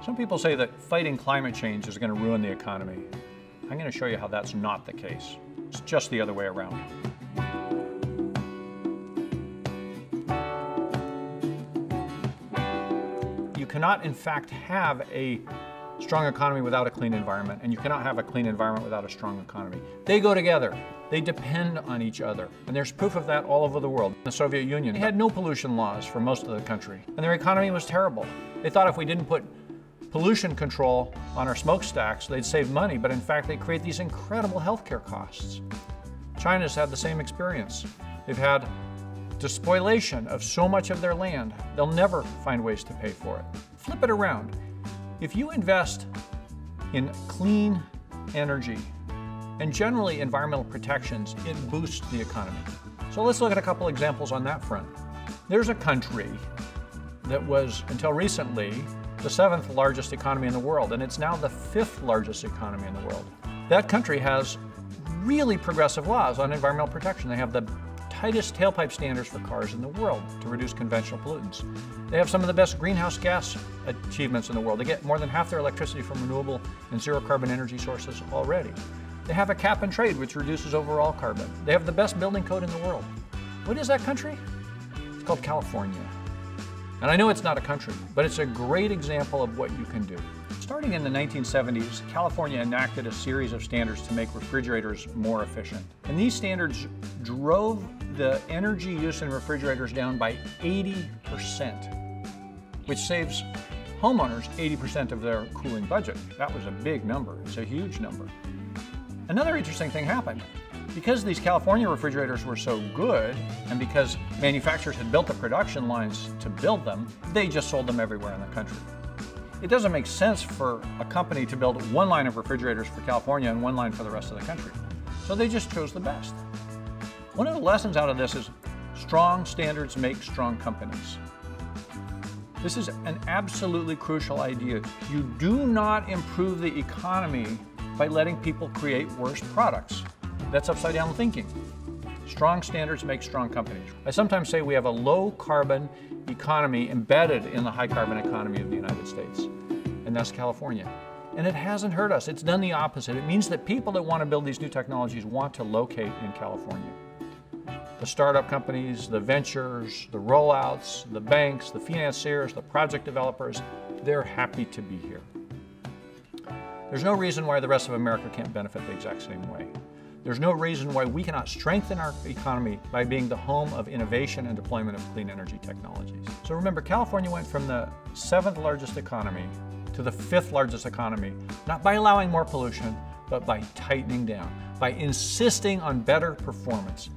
Some people say that fighting climate change is going to ruin the economy. I'm going to show you how that's not the case. It's just the other way around. You cannot, in fact, have a strong economy without a clean environment, and you cannot have a clean environment without a strong economy. They go together. They depend on each other. And there's proof of that all over the world. The Soviet Union had no pollution laws for most of the country, and their economy was terrible. They thought if we didn't put pollution control on our smokestacks, they'd save money, but in fact, they create these incredible healthcare costs. China's had the same experience. They've had despoilation of so much of their land, they'll never find ways to pay for it. Flip it around. If you invest in clean energy and generally environmental protections, it boosts the economy. So let's look at a couple examples on that front. There's a country that was, until recently, the 7th largest economy in the world, and it's now the 5th largest economy in the world. That country has really progressive laws on environmental protection. They have the tightest tailpipe standards for cars in the world to reduce conventional pollutants. They have some of the best greenhouse gas achievements in the world. They get more than half their electricity from renewable and zero carbon energy sources already. They have a cap and trade, which reduces overall carbon. They have the best building code in the world. What is that country? It's called California. And I know it's not a country, but it's a great example of what you can do. Starting in the 1970s, California enacted a series of standards to make refrigerators more efficient. And these standards drove the energy use in refrigerators down by 80%, which saves homeowners 80% of their cooling budget. That was a big number. It's a huge number. Another interesting thing happened. Because these California refrigerators were so good, and because manufacturers had built the production lines to build them, they just sold them everywhere in the country. It doesn't make sense for a company to build one line of refrigerators for California and one line for the rest of the country. So they just chose the best. One of the lessons out of this is strong standards make strong companies. This is an absolutely crucial idea. You do not improve the economy by letting people create worse products. That's upside down thinking. Strong standards make strong companies. I sometimes say we have a low carbon economy embedded in the high carbon economy of the United States, and that's California. And it hasn't hurt us. It's done the opposite. It means that people that want to build these new technologies want to locate in California. The startup companies, the ventures, the rollouts, the banks, the financiers, the project developers, they're happy to be here. There's no reason why the rest of America can't benefit the exact same way. There's no reason why we cannot strengthen our economy by being the home of innovation and deployment of clean energy technologies. So remember, California went from the 7th largest economy to the 5th largest economy, not by allowing more pollution, but by tightening down, by insisting on better performance.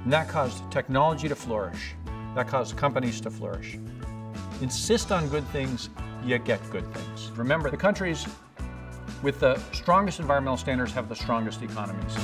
And that caused technology to flourish. That caused companies to flourish. Insist on good things, you get good things. Remember, the countries with the strongest environmental standards have the strongest economies.